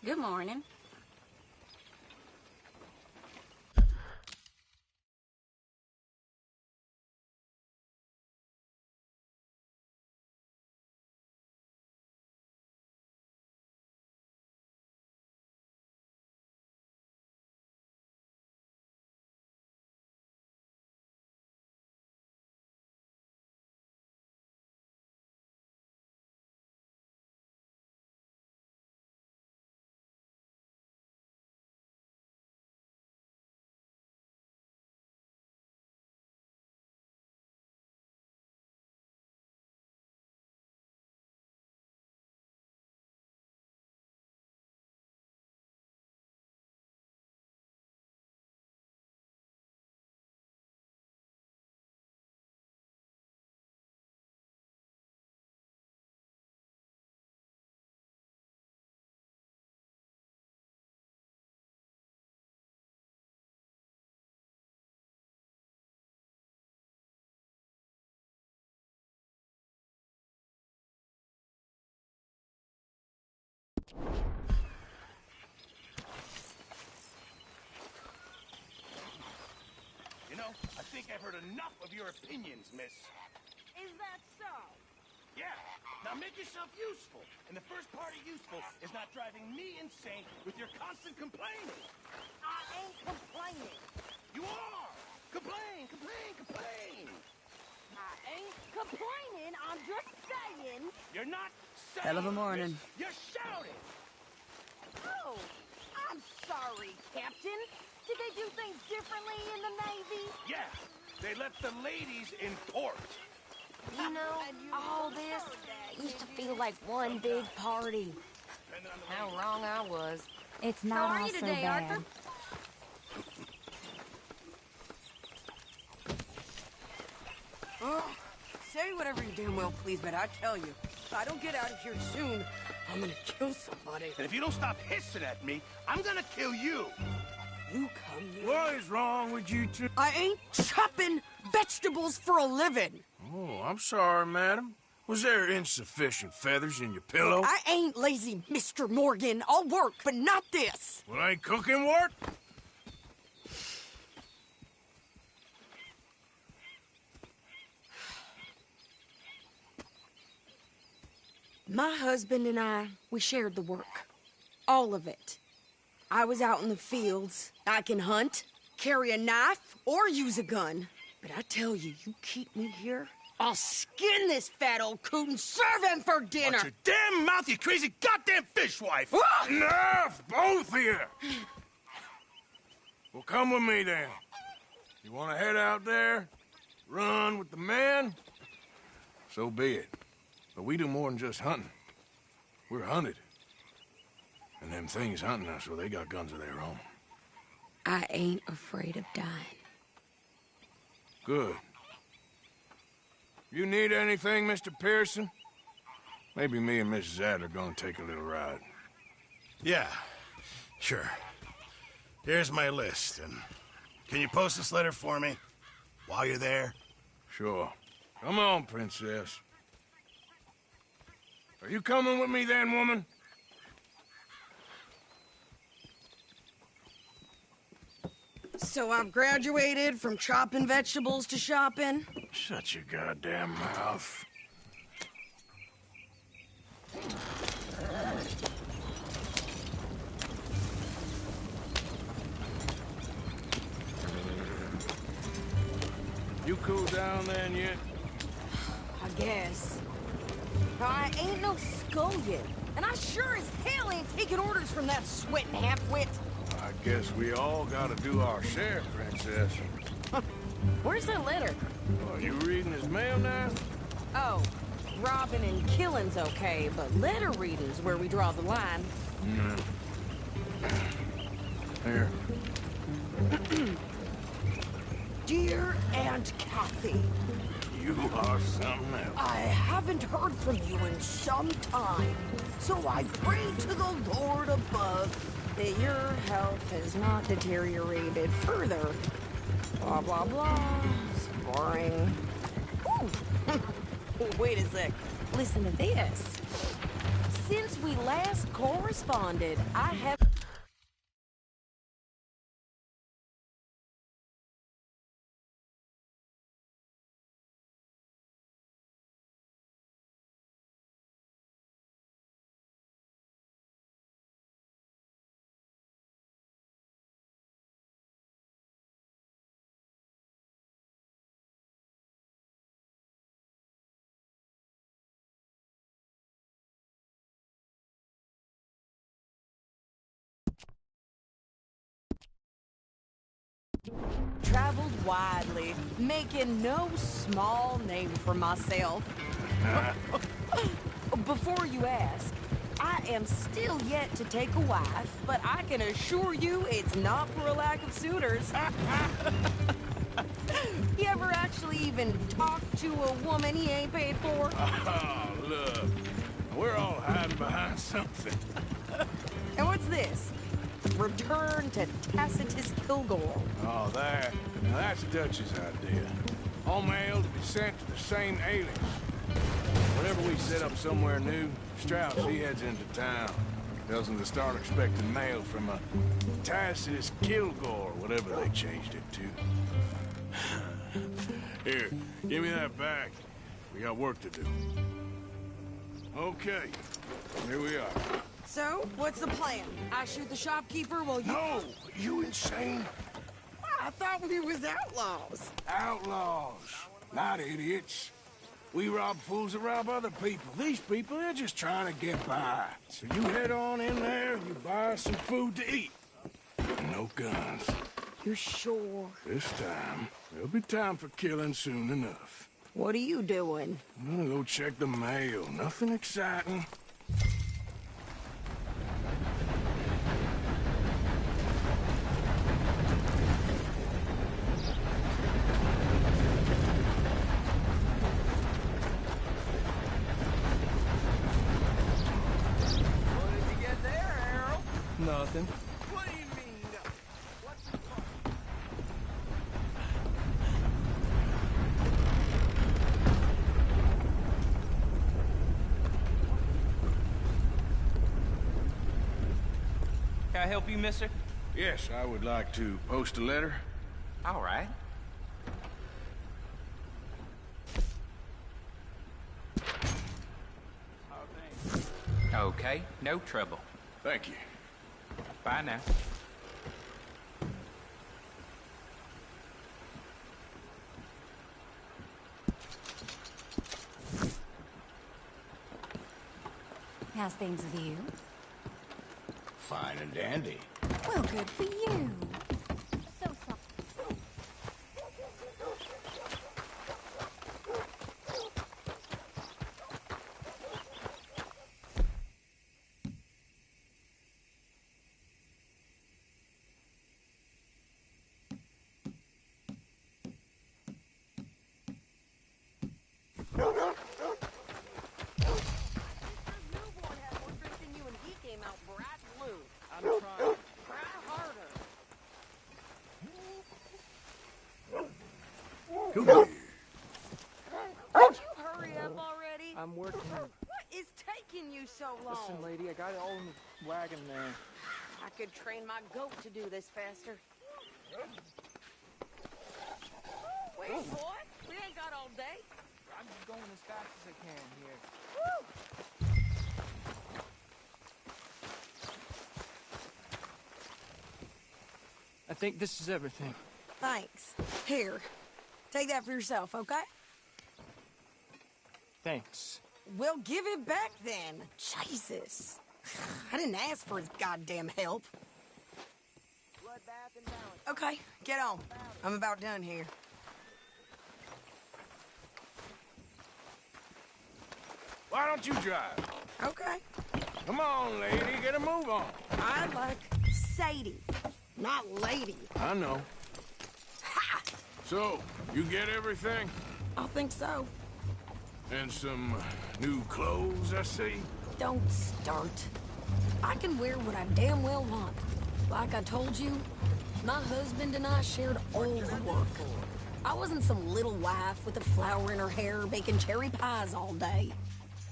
Good morning. You know, I think I've heard enough of your opinions, miss. Is that so? Yeah, now make yourself useful. And the first part of useful is not driving me insane with your constant complaining. I ain't complaining. You are! Complain, complain, complain! I ain't complaining. I'm just saying. You're not saying... Hell of a morning. You're shouting! Oh, I'm sorry, Captain. Did they do things differently in the Navy? Yeah, they left the ladies in port. You know, all this used to feel like one big party. How wrong I was. It's not How are all you so today, bad. Arthur? Oh, say whatever you damn well please, but I tell you, if I don't get out of here soon, I'm gonna kill somebody. And if you don't stop hissing at me, I'm gonna kill you. You come here. What is wrong with you two? I ain't chopping vegetables for a living. Oh, I'm sorry, madam. Was there insufficient feathers in your pillow? I ain't lazy, Mr. Morgan. I'll work, but not this. Well, ain't cooking work? My husband and I, we shared the work. All of it. I was out in the fields. I can hunt, carry a knife, or use a gun. But I tell you, you keep me here, I'll skin this fat old coot and serve him for dinner. Watch your damn mouth, you crazy goddamn fishwife! Ah! Enough, both of you! Well, come with me, then. You want to head out there, run with the men? So be it. But we do more than just hunting. We're hunted. And them things hunting us, well, they got guns of their own. I ain't afraid of dying. Good. You need anything, Mr. Pearson? Maybe me and Mrs. Adler gonna take a little ride. Yeah, sure. Here's my list, and can you post this letter for me while you're there? Sure. Come on, princess. Are you coming with me then, woman? So I've graduated from chopping vegetables to shopping. Shut your goddamn mouth. You cool down then yet? I guess. I ain't no scullion, and I sure as hell ain't taking orders from that sweating half-wit. I guess we all gotta do our share, princess. Where's that letter? Are you reading his mail now? Oh, robbing and killing's okay, but letter reading's where we draw the line. Here. Dear Aunt Kathy, You are something else. I haven't heard from you in some time, so I pray to the Lord above that your health has not deteriorated further. Blah, blah, blah. It's boring. Ooh. Wait a sec. Listen to this. Since we last corresponded, I have... traveled widely, making no small name for myself. Before you ask, I am still yet to take a wife, but I can assure you it's not for a lack of suitors. You ever actually even talk to a woman he ain't paid for? Oh, look. We're all hiding behind something. And what's this? Return to Tacitus Kilgore. Oh, that. Now that's Dutch's idea. All mail to be sent to the same alias. Whenever we set up somewhere new, Strauss, he heads into town. Tells them to start expecting mail from a Tacitus Kilgore, whatever they changed it to. Here, give me that back. We got work to do. Okay, here we are. So, what's the plan? I shoot the shopkeeper while you... No! You insane? I thought we was outlaws. Outlaws, not idiots. We rob fools that rob other people. These people, they're just trying to get by. So you head on in there and you buy some food to eat. And no guns. You're sure? This time, there'll be time for killing soon enough. What are you doing? I'm gonna go check the mail. Nothing exciting. Nothing. What do you mean, no? What's the problem? Can I help you, mister? Yes, I would like to post a letter. All right. Okay, no trouble. Thank you. Bye now. How's things with you? Fine and dandy. Well, good for you. So sorry. Come here. Could you hurry up already? I'm working. What is taking you so long? Listen, lady, I got it all in the wagon there. I could train my goat to do this faster. Wait, what? We ain't got all day. I'm just going as fast as I can here. Woo! I think this is everything. Thanks. Here, take that for yourself, okay? Thanks. Well, give it back then. Jesus. I didn't ask for his goddamn help. Okay, get on. I'm about done here. Why don't you drive? Okay. Come on, lady, get a move on. I like Sadie, not lady. I know. Ha! So, you get everything? I think so. And some new clothes, I see? Don't start. I can wear what I damn well want. Like I told you, my husband and I shared all the work. I wasn't some little wife with a flower in her hair baking cherry pies all day.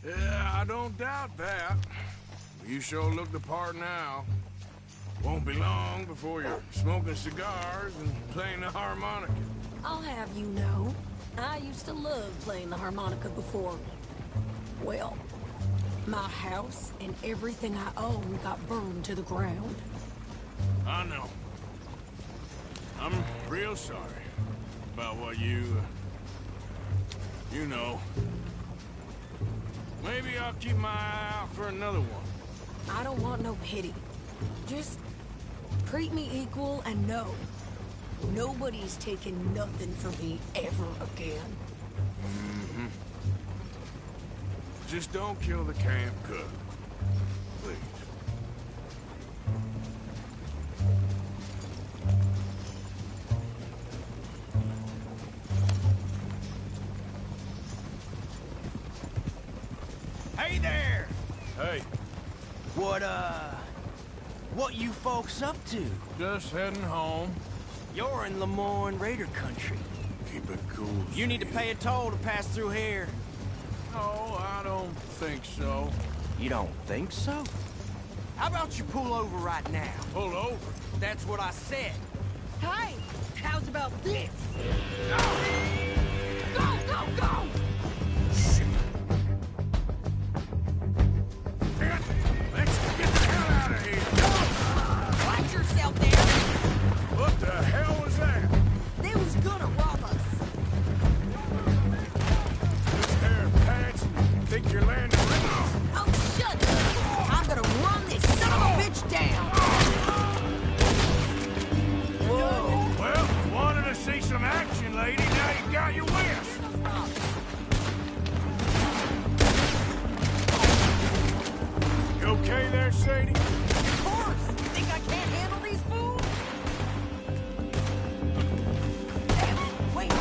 Yeah, I don't doubt that. You sure look the part now. Won't be long before you're smoking cigars and playing the harmonica. I'll have you know, I used to love playing the harmonica before. Well, my house and everything I own got burned to the ground. I know. I'm real sorry about what you know. Maybe I'll keep my eye out for another one. I don't want no pity. Just treat me equal and know nobody's taking nothing from me ever again. Mm-hmm. Just don't kill the camp cook. Please. Hey there! Hey, What you folks up to? just heading home. You're in Lemoyne Raider country. Keep it cool. You need to pay a toll to pass through here. No, I don't think so. You don't think so? How about you pull over right now? Pull over. That's what I said. Hey, how's about this? Go, go, go! Let's get the hell out of here. Watch yourself there! What the hell was that? They was gonna rob us. This pair of pants? Think you're landing right? Oh, shut up! I'm gonna run this son of a bitch down! Whoa! Well, wanted to see some action, lady. Now you got your wish. You okay there, Sadie? Of course! Think I can't handle these fools? Damn it! Wait!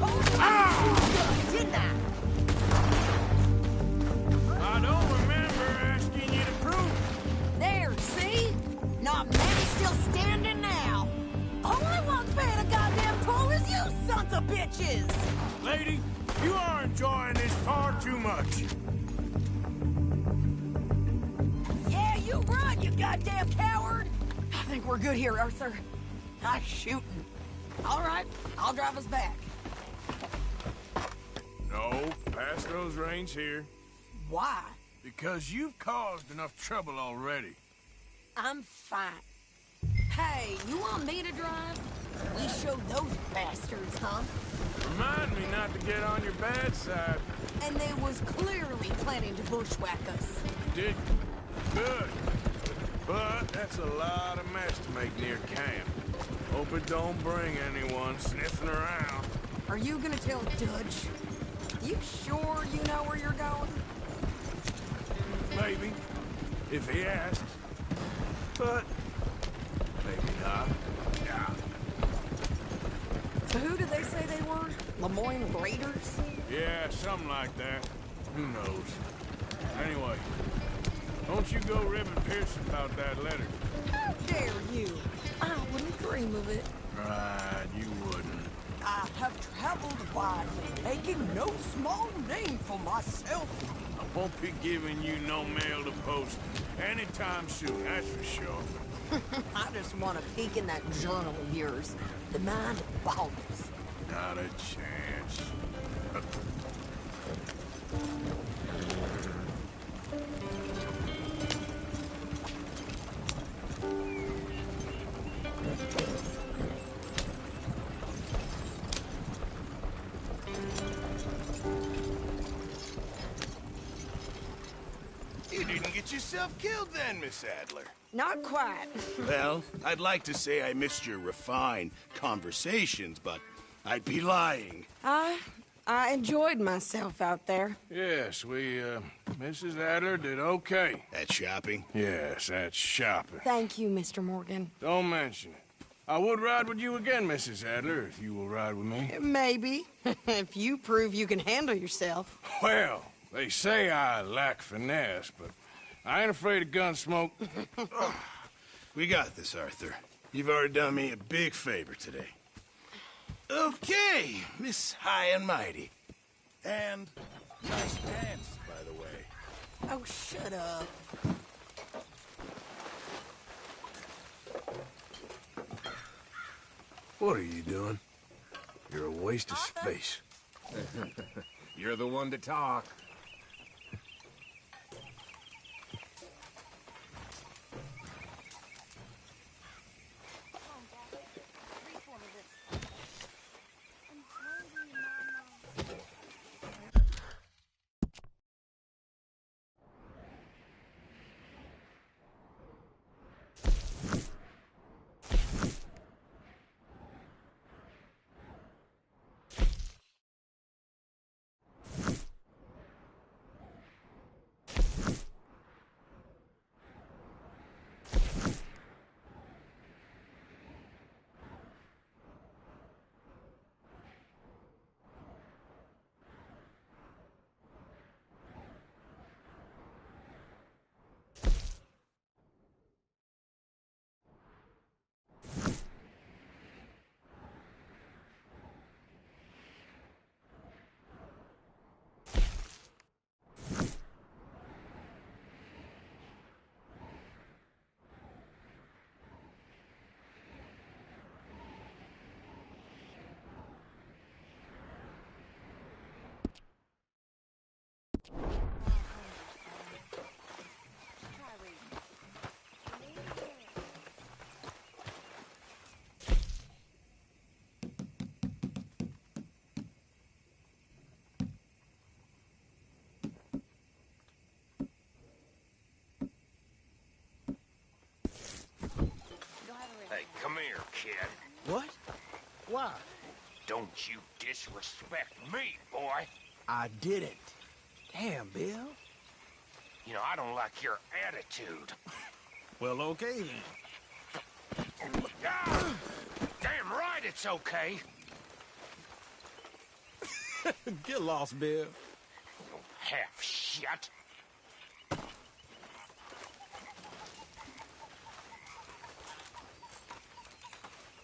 Oh, I didn't I? I don't remember asking you to prove There, see? Not many still standing now. Only one's paying a goddamn toll is you sons of bitches! it. Lady, you are enjoying this far too much. Yeah, you run, you goddamn coward! I think we're good here, Arthur. Nice shooting. All right, I'll drive us back. No, pass those reins here. Why? Because you've caused enough trouble already. I'm fine. Hey, you want me to drive? We showed those bastards, huh? Remind me not to get on your bad side. And they was clearly planning to bushwhack us. Did good. But that's a lot of mess to make near camp. Hope it don't bring anyone sniffing around. Are you gonna tell Dutch? You sure you know where you're going? Maybe, if he asks. But maybe not. Yeah. So who did they say they were? Lemoyne Raiders? Yeah, something like that. Who knows? Anyway, don't you go ribbing Pearson about that letter. How dare you? I wouldn't dream of it. Right, you wouldn't. I have traveled widely, making no small name for myself. I won't be giving you no mail to post anytime soon, that's for sure. I just want to peek in that journal of yours. The mind boggles. Not a chance. You didn't get yourself killed then, Miss Adler. Not quite. Well, I'd like to say I missed your refined conversations, but I'd be lying. I enjoyed myself out there. Yes, Mrs. Adler did okay. At shopping? Yes, that's shopping. Thank you, Mr. Morgan. Don't mention it. I would ride with you again, Mrs. Adler, if you will ride with me. Maybe. If you prove you can handle yourself. Well, they say I lack finesse, but I ain't afraid of gun smoke. We got this, Arthur. You've already done me a big favor today. Okay, Miss High and Mighty. And nice pants, by the Oh, shut up. What are you doing? You're a waste of space. You're the one to talk. Hey, come here, kid. What? Why? Don't you disrespect me, boy. I didn't. Damn, Bill. You know, I don't like your attitude. Well, okay then. Ah! Damn right it's okay. Get lost, Bill. Half shit.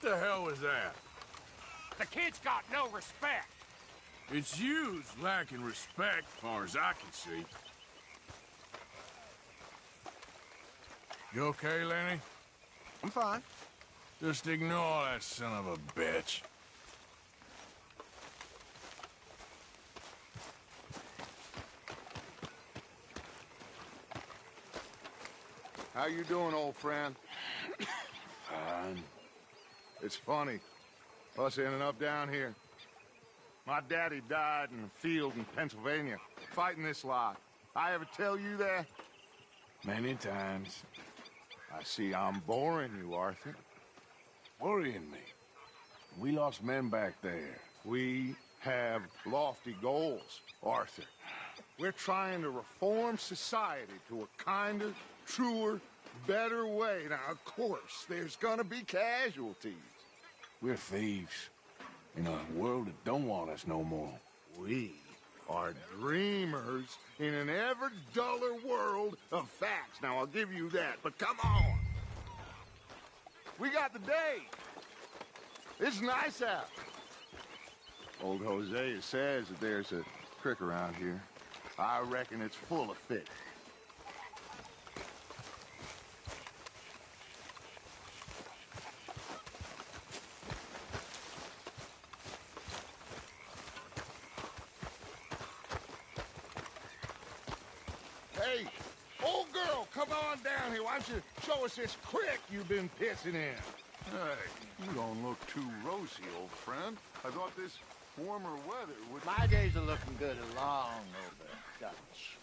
What the hell was that? The kid's got no respect. It's you's lacking respect, far as I can see. You okay, Lenny? I'm fine. Just ignore that son of a bitch. How you doing, old friend? Fine. It's funny, us ending up down here. My daddy died in a field in Pennsylvania, fighting this lot. I ever tell you that? Many times. I see I'm boring you, Arthur. Worrying me. We lost men back there. We have lofty goals, Arthur. We're trying to reform society to a kinder, truer, better way. Now, of course, there's gonna be casualties. We're thieves. In a world that don't want us no more. We are dreamers in an ever duller world of facts. Now, I'll give you that, but come on. We got the day. It's nice out. Old Hosea says that there's a creek around here. I reckon it's full of fish. Hey, old girl, come on down here. Why don't you show us this creek you've been pissing in? Hey, you don't look too rosy, old friend. I thought this warmer weather would... My days are looking good along over Dutch.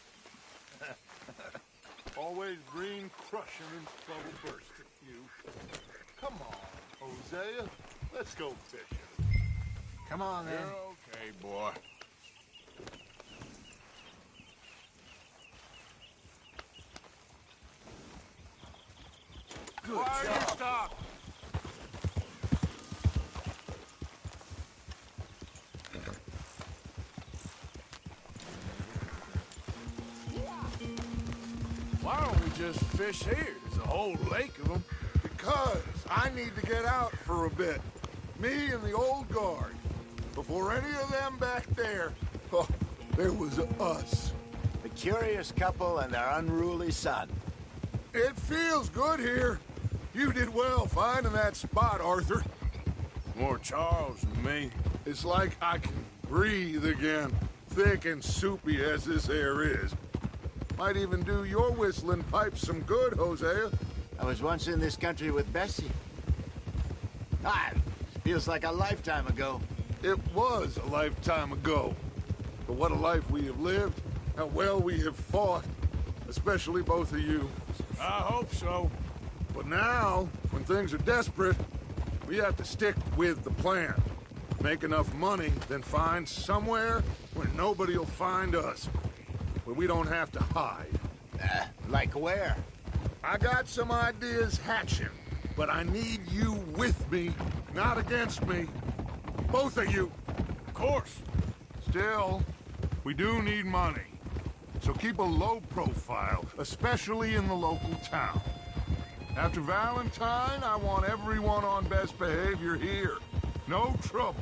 Always green crushing and trouble bursting, you. Come on, Hosea. Let's go fishing. Come on, then. You're okay, boy. Good Why job. Are you stopped? Why don't we just fish here? There's a whole lake of them. Because I need to get out for a bit. Me and the old guard. Before any of them back there, oh, there was us. But curious couple and their unruly son. It feels good here. You did well finding that spot, Arthur. More Charles than me. It's like I can breathe again, thick and soupy as this air is. Might even do your whistling pipes some good, Hosea. I was once in this country with Bessie. Feels like a lifetime ago. It was a lifetime ago. But what a life we have lived, how well we have fought, especially both of you. I hope so. But now, when things are desperate, we have to stick with the plan. Make enough money, then find somewhere where nobody will find us. Where we don't have to hide. Like where? I got some ideas hatching, but I need you with me, not against me. Both of you. Of course. Still, we do need money. So keep a low profile, especially in the local town. After Valentine, I want everyone on best behavior here. No trouble.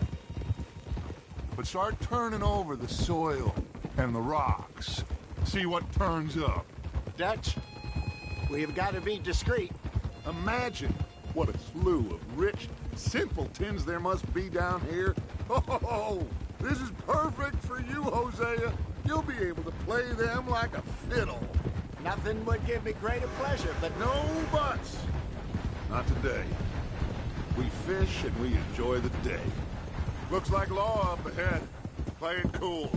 But start turning over the soil and the rocks. See what turns up. Dutch, we've got to be discreet. Imagine what a slew of rich simpletons there must be down here. Oh, this is perfect for you, Hosea. You'll be able to play them like a fiddle. Nothing would give me greater pleasure, but... No buts. Not today. We fish and we enjoy the day. Looks like law up ahead. Play it cool.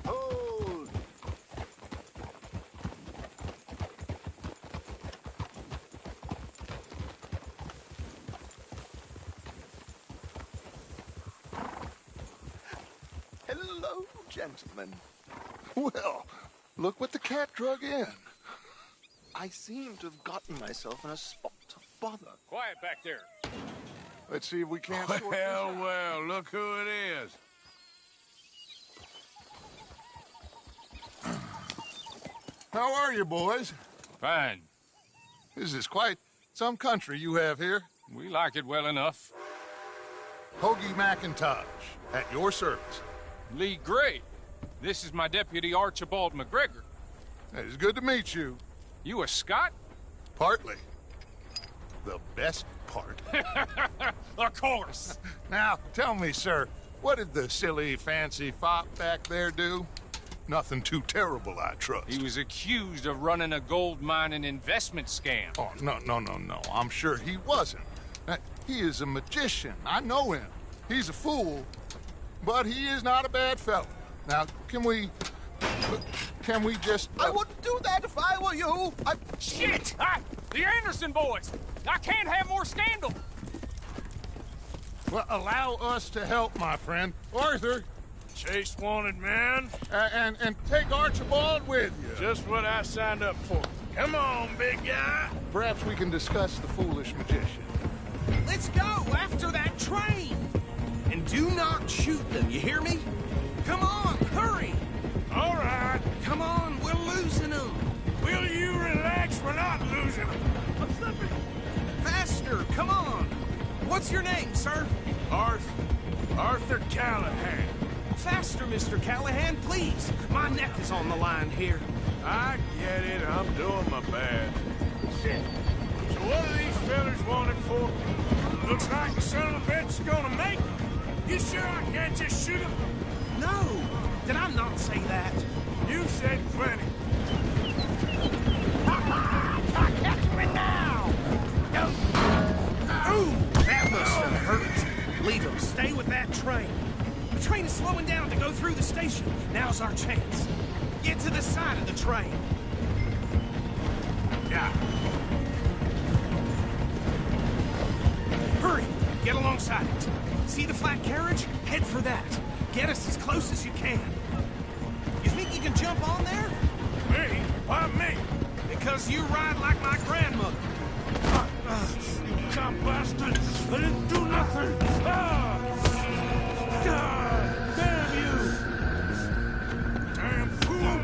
Hold! Hello, gentlemen. Well, look what the cat drug in. I seem to have gotten myself in a spot of bother. Quiet back there. Let's see if we can't sort this out. Well, look who it is. How are you, boys? Fine. This is quite some country you have here. We like it well enough. Hoagie McIntosh, at your service. Lee Gray. This is my deputy, Archibald McGregor. It's good to meet you. You a Scot? Partly. The best part. Of course. Now, tell me, sir, what did the silly, fancy fop back there do? Nothing too terrible, I trust. He was accused of running a gold mining investment scam. Oh, no. I'm sure he wasn't. He is a magician. I know him. He's a fool, but he is not a bad fellow. Now, can we just... I wouldn't do that if I were you. Shit! The Anderson boys! I can't have more scandal! Well, allow us to help, my friend. Arthur! Chase wanted man. And take Archibald with you. Just what I signed up for. Come on, big guy. Perhaps we can discuss the foolish magician. Let's go after that train. And do not shoot them, you hear me? Come on, hurry. All right. Come on, we're losing them. Will you relax? We're not losing them. I'm slipping. Faster, come on. What's your name, sir? Arthur Callahan. Faster, Mr. Callahan, please. My neck is on the line here. I get it. I'm doing my best. Shit. So what are these fellas wanted for? Looks like the son of a bitch is gonna make it. You sure I can't just shoot him? No. Did I not say that? You said plenty. Catch me now! Ooh, that must have hurt. Leave him. Stay with that train. The train is slowing down to go through the station. Now's our chance. Get to the side of the train. Yeah. Hurry! Get alongside it. See the flat carriage? Head for that. Get us as close as you can. You think you can jump on there? Me? Why me? Because you ride like my grandmother. You dumb bastard! I didn't do nothing! God damn you! Damn fool!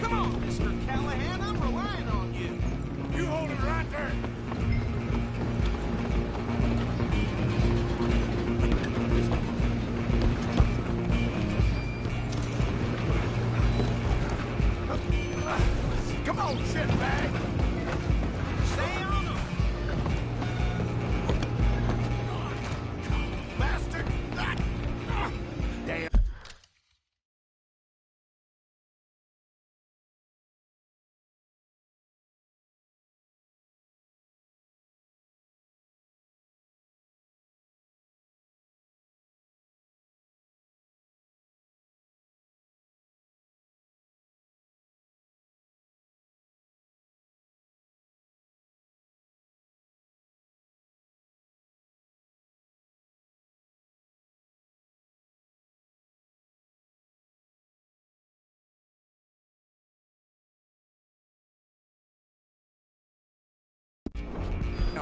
Come on, Mr. Callahan, I'm relying on you. You hold it right there!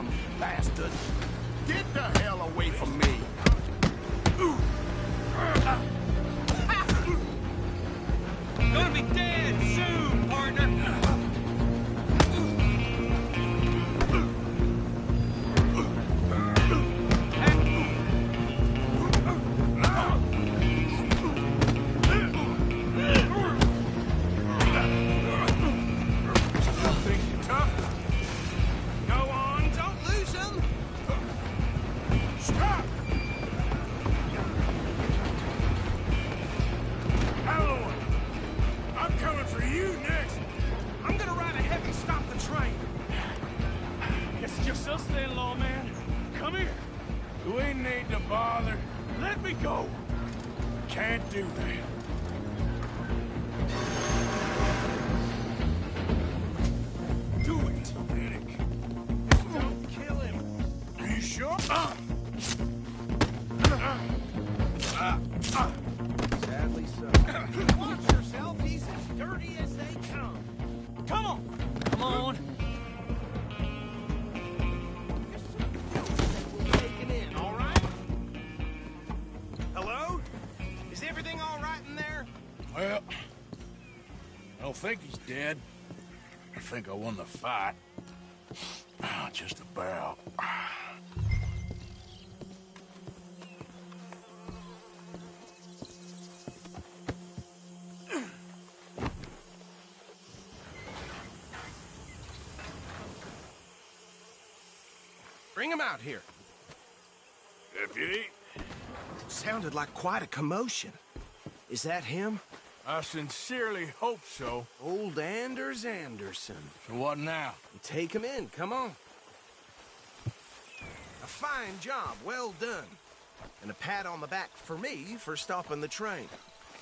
damn bastard! Get the hell away from me! Gonna be dead soon, partner! Sadly so. Watch yourself, he's as dirty as they come. Come on! Come on! Taken in, all right? Hello? Is everything all right in there? Well, I don't think he's dead. I think I won the fight. Just about. Bring him out here. Deputy? Sounded like quite a commotion. Is that him? I sincerely hope so. Old Anders Anderson. So what now? Take him in, come on. A fine job, well done. And a pat on the back for me for stopping the train.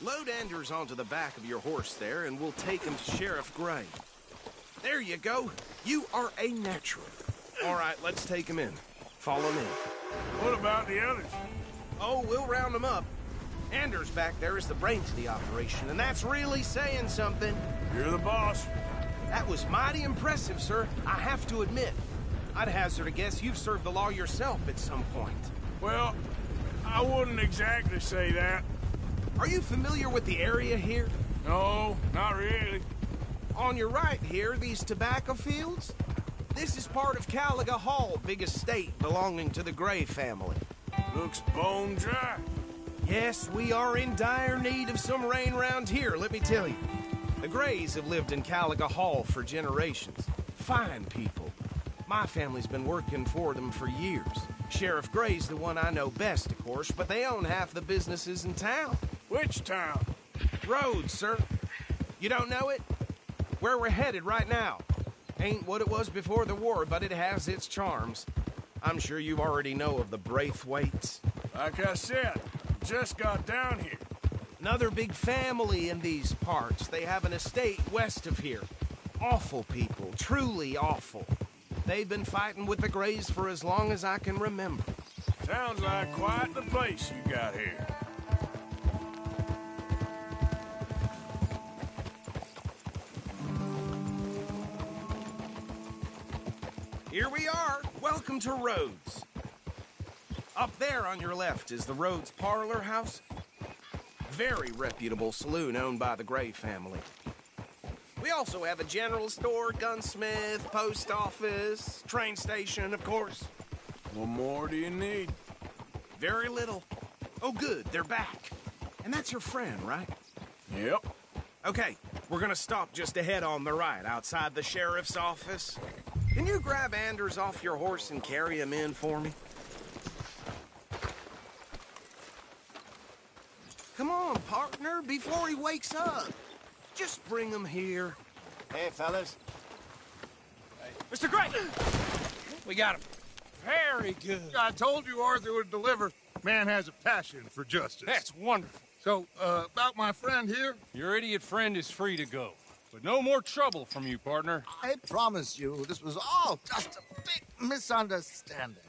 Load Anders onto the back of your horse there, and we'll take him to Sheriff Gray. There you go. You are a natural. All right, let's take him in. Follow me. What about the others? Oh, we'll round them up. Anders back there is the brains of the operation, and that's really saying something. You're the boss. That was mighty impressive, sir. I have to admit. I'd hazard a guess you've served the law yourself at some point. Well, I wouldn't exactly say that. Are you familiar with the area here? No, not really. On your right here, these tobacco fields? This is part of Caliga Hall, big estate belonging to the Gray family. Looks bone dry. Yes, we are in dire need of some rain round here, let me tell you. The Grays have lived in Caliga Hall for generations. Fine people. My family's been working for them for years. Sheriff Gray's the one I know best, of course, but they own half the businesses in town. Which town? Rhodes, sir. You don't know it? Where we're headed right now. Ain't what it was before the war, but it has its charms. I'm sure you already know of the Braithwaites. Like I said, just got down here. Another big family in these parts. They have an estate west of here. Awful people, truly awful. They've been fighting with the Grays for as long as I can remember. Sounds like quite the place you got here. Here we are. Welcome to Rhodes. Up there on your left is the Rhodes Parlor House. Very reputable saloon owned by the Gray family. We also have a general store, gunsmith, post office, train station, of course. What more do you need? Very little. Oh, good, they're back. And that's your friend, right? Yep. Okay, we're gonna stop just ahead on the right, outside the sheriff's office. Can you grab Anders off your horse and carry him in for me? Come on, partner, before he wakes up. Just bring him here. Hey, fellas. Mr. Gray! We got him. Very good. I told you Arthur would deliver. Man has a passion for justice. That's wonderful. So, about my friend here? Your idiot friend is free to go. But no more trouble from you, partner. I promise you, this was all just a big misunderstanding.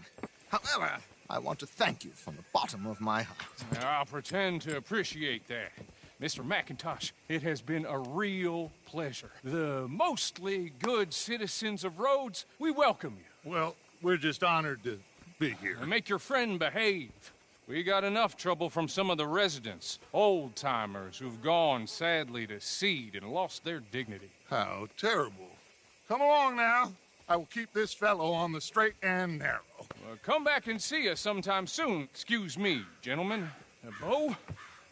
However, I want to thank you from the bottom of my heart. Now, I'll pretend to appreciate that. Mr. McIntosh, it has been a real pleasure. The mostly good citizens of Rhodes, we welcome you. Well, we're just honored to be here. And make your friend behave. We got enough trouble from some of the residents, old-timers who've gone, sadly, to seed and lost their dignity. How terrible. Come along now. I will keep this fellow on the straight and narrow. Well, come back and see us sometime soon. Excuse me, gentlemen. Bo,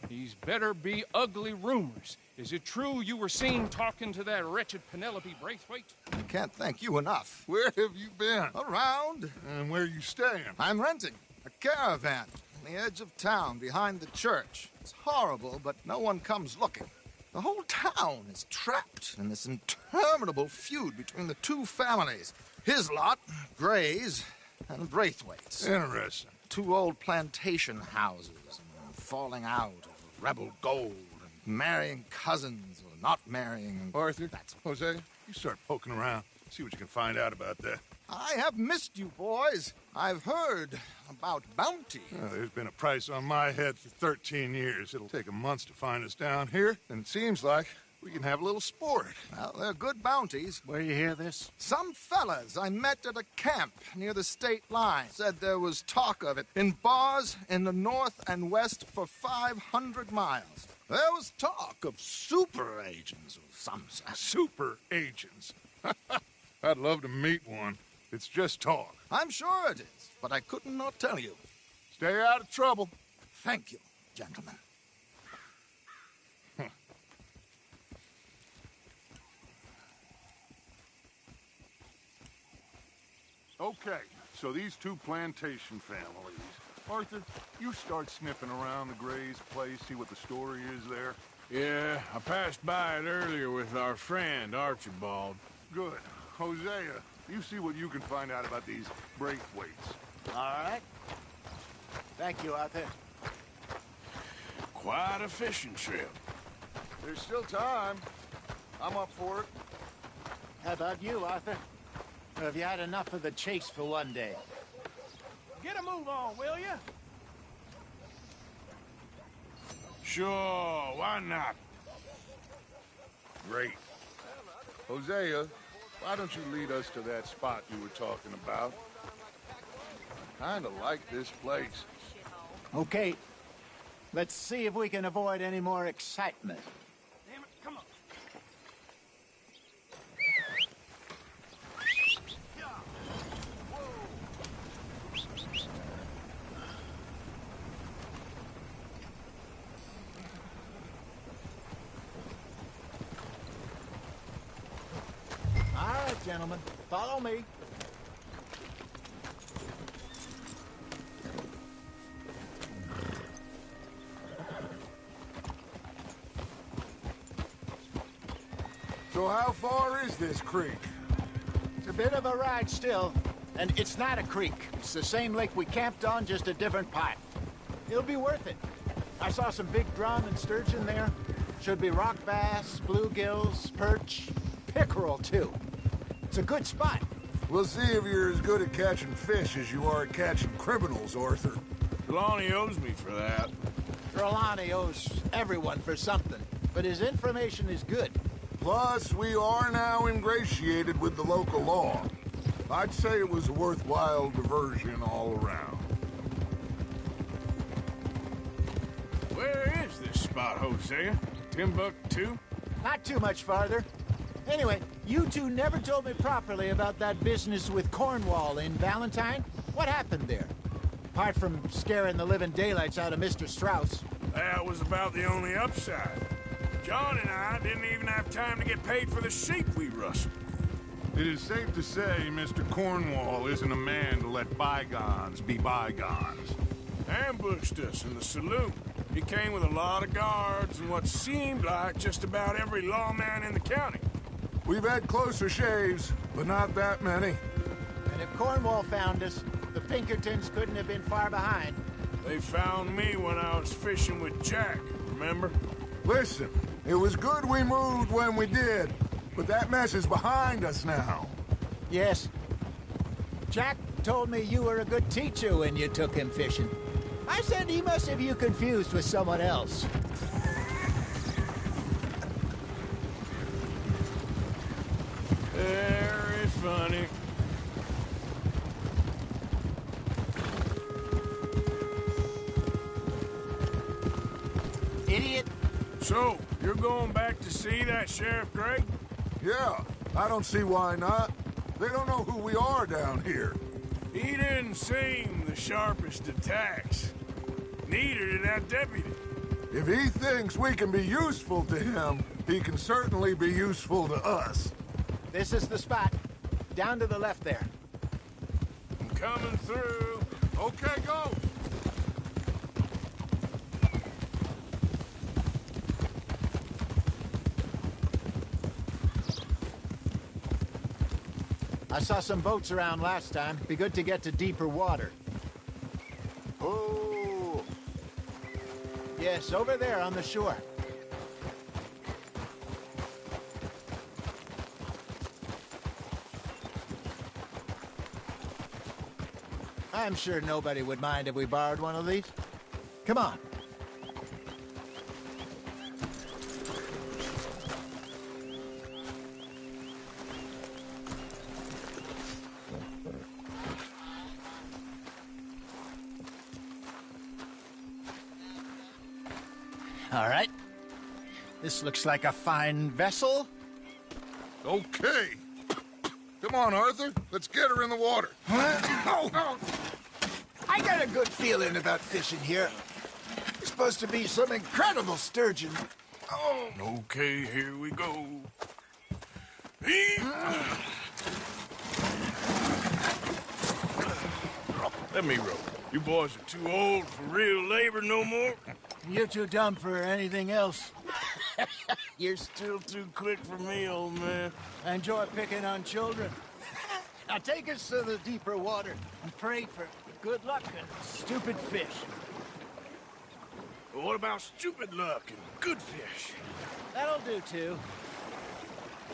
these better be ugly rumors. Is it true you were seen talking to that wretched Penelope Braithwaite? I can't thank you enough. Where have you been? Around. And where are you staying? I'm renting a caravan on the edge of town behind the church. It's horrible, but no one comes looking. The whole town is trapped in this interminable feud between the two families. His lot, Gray's, and Braithwaite's. Interesting. Two old plantation houses, and falling out of rebel gold, and marrying cousins or not marrying. Arthur, Jose, you start poking around. See what you can find out about that. I have missed you, boys. I've heard about bounty. There's been a price on my head for 13 years. It'll take a month to find us down here, and it seems like we can have a little sport. Well, they're good bounties. Where you hear this? Some fellas I met at a camp near the state line said there was talk of it in bars in the north and west for 500 miles. There was talk of super agents of some sort. Super agents? I'd love to meet one. It's just talk. I'm sure it is, but I couldn't not tell you. Stay out of trouble. Thank you, gentlemen. Okay, so these two plantation families. Arthur, you start sniffing around the Gray's place, see what the story is there. Yeah, I passed by it earlier with our friend, Archibald. Good. Hosea, you see what you can find out about these Braithwaites. All right. Thank you, Arthur. Quite a fishing trip. There's still time. I'm up for it. How about you, Arthur? Or have you had enough of the chase for one day? Get a move on, will you? Sure, why not? Great. Hosea, why don't you lead us to that spot you were talking about? I kinda like this place. Okay. Let's see if we can avoid any more excitement. Damn it, come on. All right, gentlemen. Follow me. So how far is this creek? It's a bit of a ride still, and it's not a creek. It's the same lake we camped on, just a different part. It'll be worth it. I saw some big drum and sturgeon there. Should be rock bass, bluegills, perch, pickerel, too. It's a good spot. We'll see if you're as good at catching fish as you are at catching criminals, Arthur. Trelawney owes me for that. Trelawney owes everyone for something, but his information is good. Plus, we are now ingratiated with the local law. I'd say it was a worthwhile diversion all around. Where is this spot, Hosea? Timbuktu? Not too much farther. Anyway, you two never told me properly about that business with Cornwall in Valentine. What happened there? Apart from scaring the living daylights out of Mr. Strauss. That was about the only upside. John and I didn't even have time to get paid for the sheep we rustled. It is safe to say Mr. Cornwall isn't a man to let bygones be bygones. Ambushed us in the saloon. He came with a lot of guards and what seemed like just about every lawman in the county. We've had closer shaves, but not that many. And if Cornwall found us, the Pinkertons couldn't have been far behind. They found me when I was fishing with Jack, remember? Listen, it was good we moved when we did, but that mess is behind us now. Yes. Jack told me you were a good teacher when you took him fishing. I said he must have you confused with someone else. Very funny. idiot. So, you're going back to see that Sheriff Gray? Yeah, I don't see why not. They don't know who we are down here. He didn't seem the sharpest attacks. Neither did that deputy. If he thinks we can be useful to him, he can certainly be useful to us. This is the spot. Down to the left there. I'm coming through. Okay, go! I saw some boats around last time. Be good to get to deeper water. Oh! Yes, over there on the shore. I'm sure nobody would mind if we borrowed one of these. Come on. All right. This looks like a fine vessel. Okay. Come on, Arthur. Let's get her in the water. Oh. I got a good feeling about fishing here. It's supposed to be some incredible sturgeon. Oh. Okay, here we go. Let me row. You boys are too old for real labor no more. You're too dumb for anything else. You're still too quick for me, old man. I enjoy picking on children. Now take us to the deeper water and pray for good luck and stupid fish. But what about stupid luck and good fish? That'll do, too.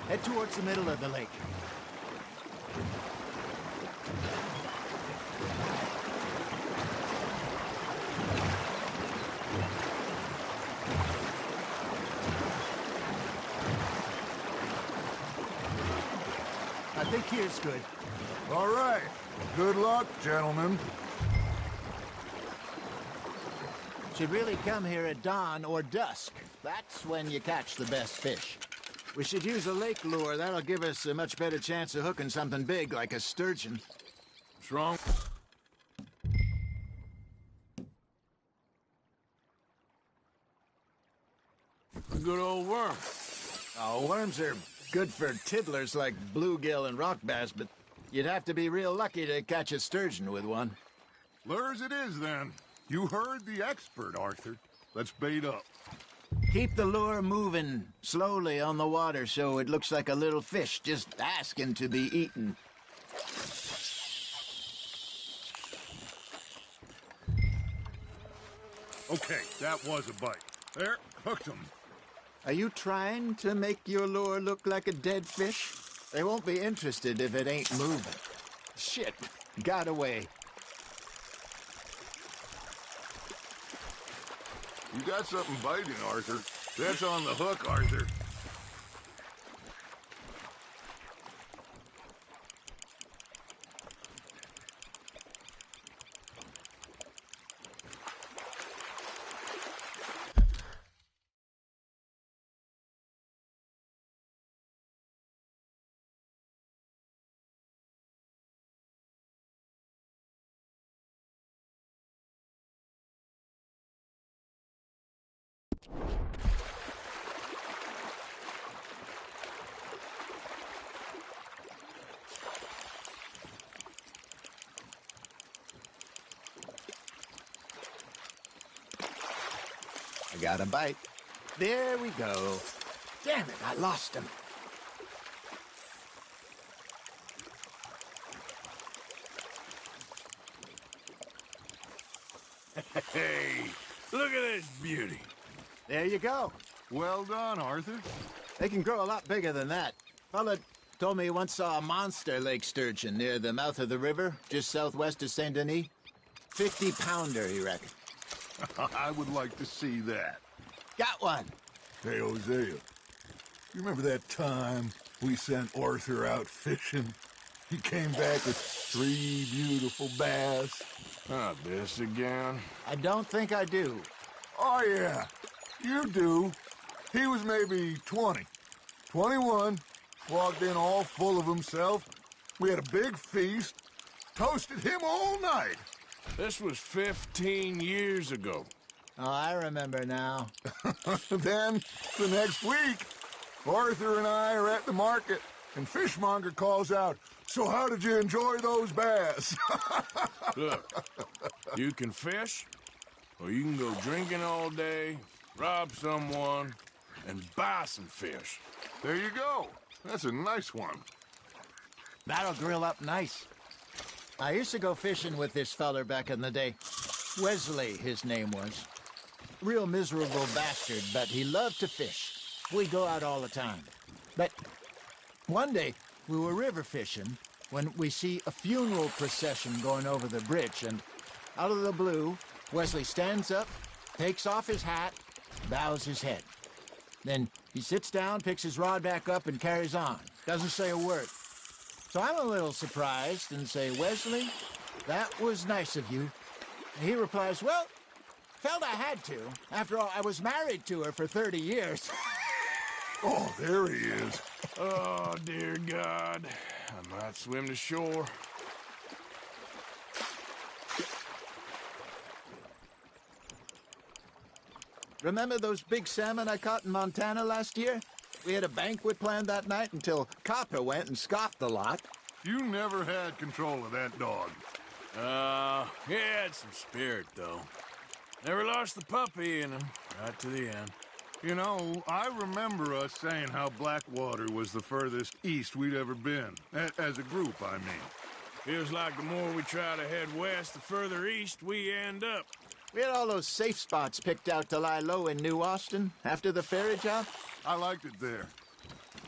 Head towards the middle of the lake. I think here's good. All right. Good luck, gentlemen. Should really come here at dawn or dusk. That's when you catch the best fish. We should use a lake lure. That'll give us a much better chance of hooking something big like a sturgeon. What's wrong? A good old worm. Oh, worms are good for tiddlers like bluegill and rock bass, but you'd have to be real lucky to catch a sturgeon with one. Lures it is, then. You heard the expert, Arthur. Let's bait up. Keep the lure moving slowly on the water so it looks like a little fish just asking to be eaten. Okay, that was a bite. There, hooked him. Are you trying to make your lure look like a dead fish? They won't be interested if it ain't moving. Shit, got away. You got something biting, Arthur. That's on the hook, Arthur. I got a bite. There we go. Damn it, I lost him. Hey, look at this beauty. There you go. Well done, Arthur. They can grow a lot bigger than that. Fella told me he once saw a monster lake sturgeon near the mouth of the river, just southwest of Saint Denis. 50-pounder, he reckoned. I would like to see that. Got one. Hey, Hosea, you remember that time we sent Arthur out fishing? He came back with 3 beautiful bass. This again? I don't think I do. Oh, yeah. You do. He was maybe 20. 21. Walked in all full of himself. We had a big feast. Toasted him all night. This was 15 years ago. Oh, I remember now. Then, the next week, Arthur and I are at the market, and Fishmonger calls out, "So how did you enjoy those bass?" Look, you can fish, or you can go drinking all day, rob someone, and buy some fish. There you go. That's a nice one. That'll grill up nice. I used to go fishing with this feller back in the day. Wesley, his name was. Real miserable bastard, but he loved to fish. We'd go out all the time. But one day, we were river fishing when we see a funeral procession going over the bridge, and out of the blue, Wesley stands up, takes off his hat, bows his head. Then he sits down, picks his rod back up, and carries on. Doesn't say a word. So I'm a little surprised and say, "Wesley, that was nice of you." And he replies, "Well, felt I had to. After all, I was married to her for 30 years. Oh, there he is. Oh, dear God. I might swim to shore. Remember those big salmon I caught in Montana last year? We had a banquet planned that night until Copper went and scoffed the lot. You never had control of that dog. He had some spirit, though. Never lost the puppy in him, right to the end. You know, I remember us saying how Blackwater was the furthest east we'd ever been. As a group, I mean. Feels like the more we try to head west, the further east we end up. We had all those safe spots picked out to lie low in New Austin after the ferry job. I liked it there.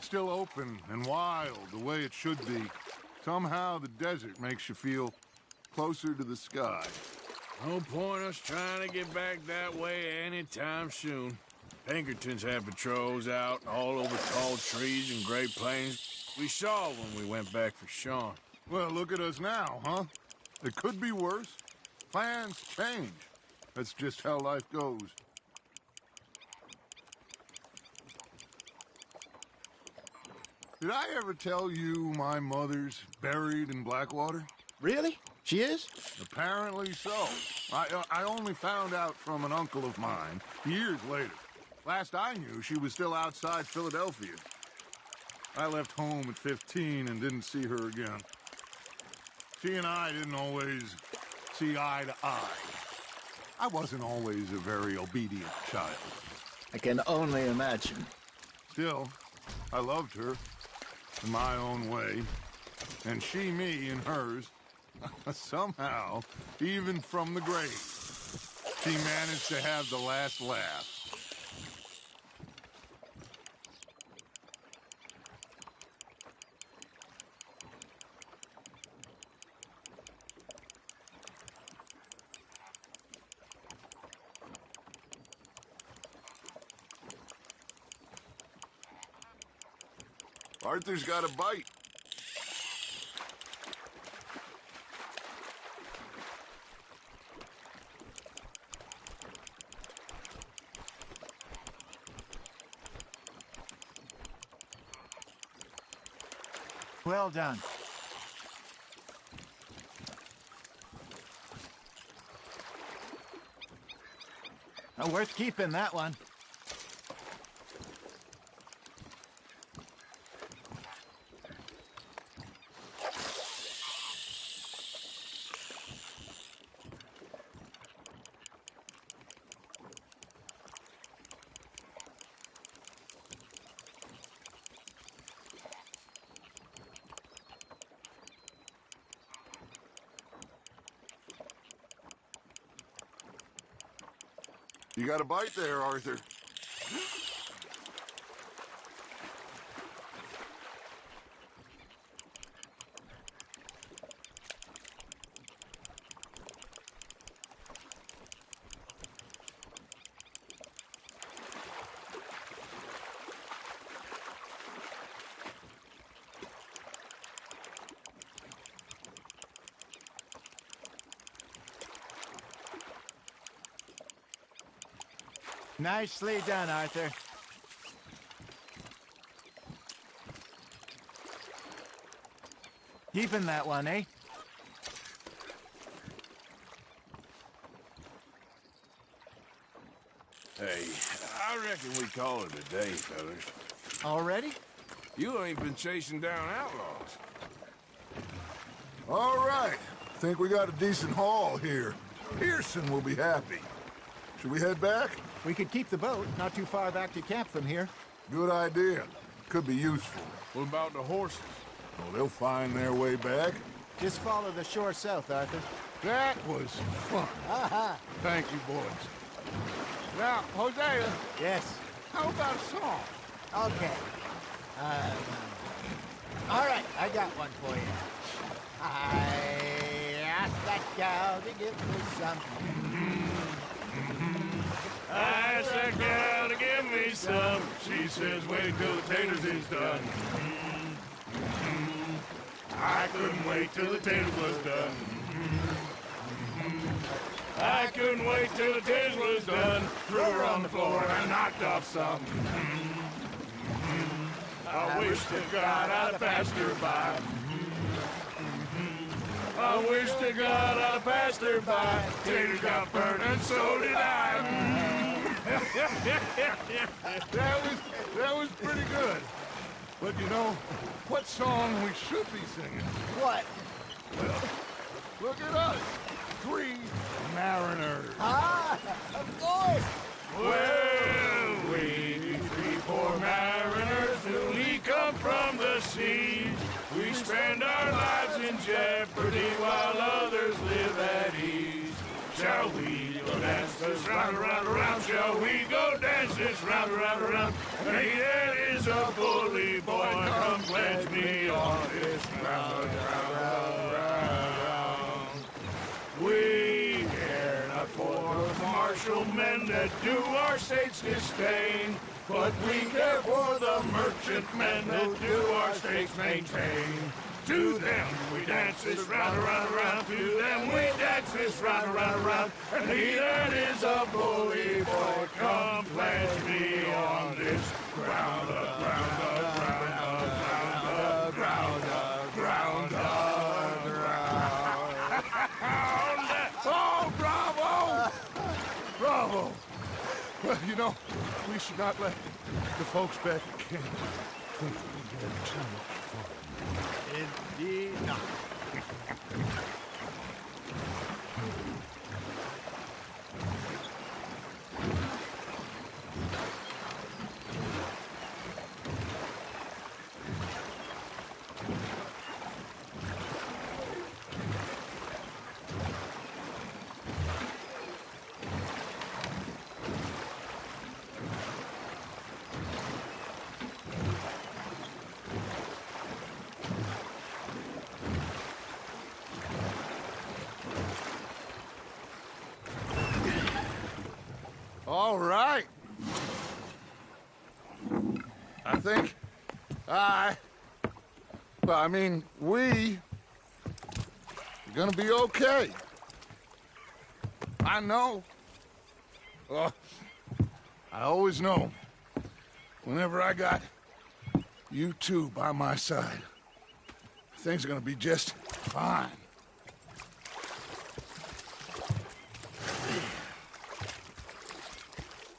Still open and wild, the way it should be. Somehow the desert makes you feel closer to the sky. No point us trying to get back that way anytime soon. Pinkertons had patrols out all over tall trees and Great Plains. We saw when we went back for Sean. Well, look at us now, huh? It could be worse. Plans change. That's just how life goes. Did I ever tell you my mother's buried in Blackwater? Really? She is? Apparently so. I only found out from an uncle of mine years later. Last I knew, she was still outside Philadelphia. I left home at 15 and didn't see her again. She and I didn't always see eye to eye. I wasn't always a very obedient child. I can only imagine. Still, I loved her in my own way, and she me in hers. Somehow, even from the grave, she managed to have the last laugh. Arthur's got a bite. Well done. Worth keeping, that one. You got a bite there, Arthur. Nicely done, Arthur. Keeping that one, eh? Hey, I reckon we call it a day, fellas. Already? You ain't been chasing down outlaws. All right. Think we got a decent haul here. Pearson will be happy. Should we head back? We could keep the boat, not too far back to camp from here. Good idea. Could be useful. What about the horses? Oh, they'll find their way back. Just follow the shore south, Arthur. That was fun. Aha! Thank you, boys. Now, Hosea. Yes. How about a song? Okay. All right, I got one for you. I asked that gal to give me some. I asked that gal to give me some. She says, wait till the taters is done. I couldn't wait till the taters was done. I couldn't wait till the taters was done. Threw her on the floor and I knocked off some. I wish to God I'd have passed her by. I wish to God I'd have passed her by. Taters got burned and so did I. That was pretty good. But you know, what song we should be singing? What? Well, look at us. 3 mariners. Ah, of course. Well, we 3 poor mariners newly come from the seas. We spend our lives in jeopardy while others live at ease. Shall we go dance this round, around, around? Shall we go dance this round, around, around? Hey, that is a bully boy. Come pledge me on this round, round, round. We care not for the martial men that do our states disdain, but we care for the merchantmen that do our states maintain. To them we dance this round, around, around. To them we dance this round, around, around. And he that is a bully boy, come pledge me on this ground, ground, ground, ground, ground, ground, ground. Oh, bravo! Bravo! Well, you know, we should not let the folks back at camp think we had too much fun. Indeed not. All right. I think we're gonna be okay. I know. I always know. Whenever I got you two by my side, things are gonna be just fine.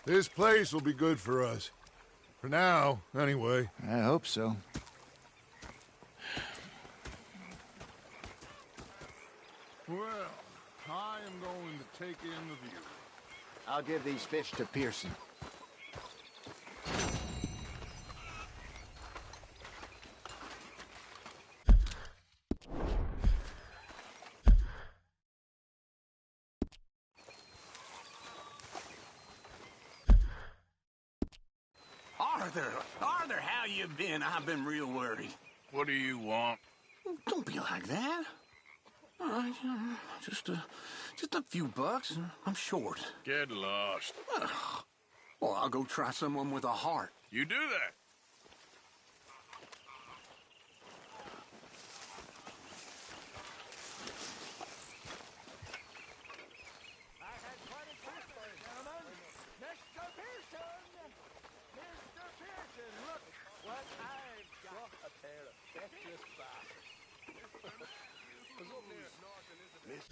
This place will be good for us. For now, anyway. I hope so. Well, I am going to take in the view. I'll give these fish to Pearson. Arthur, how you been? I've been real worried. What do you want? Don't be like that. All right, just a few bucks. I'm short. Get lost. Well, I'll go try someone with a heart. You do that. I had quite a trip there, gentlemen. Next up here. Miss